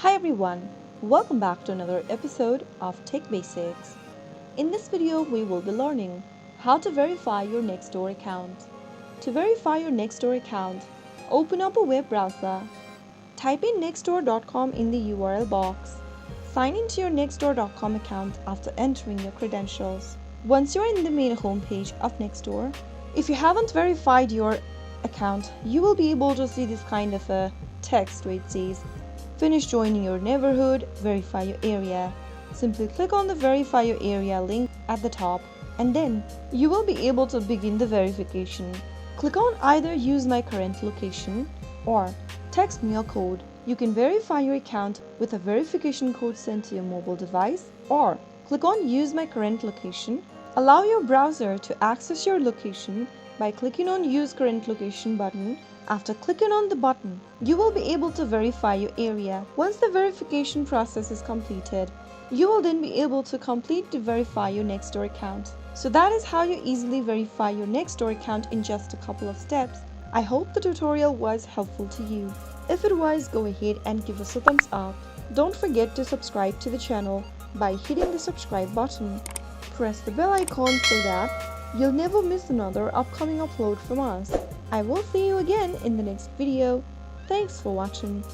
Hi everyone, welcome back to another episode of Tech Basics. In this video, we will be learning how to verify your Nextdoor account. To verify your Nextdoor account, open up a web browser. Type in nextdoor.com in the URL box. Sign into your nextdoor.com account after entering your credentials. Once you're in the main homepage of Nextdoor, if you haven't verified your account, you will be able to see this kind of a text where it says, "Finish joining your neighborhood, verify your area." Simply click on the verify your area link at the top and then you will be able to begin the verification. Click on either use my current location or text me a code. You can verify your account with a verification code sent to your mobile device, or click on use my current location. Allow your browser to access your location by clicking on use current location button. After clicking on the button, you will be able to verify your area. Once the verification process is completed, you will then be able to verify your Nextdoor account. So that is how you easily verify your Nextdoor account in just a couple of steps. I hope the tutorial was helpful to you. If it was, go ahead and give us a thumbs up. Don't forget to subscribe to the channel by hitting the subscribe button. Press the bell icon so that you'll never miss another upcoming upload from us. I will see you again in the next video. Thanks for watching.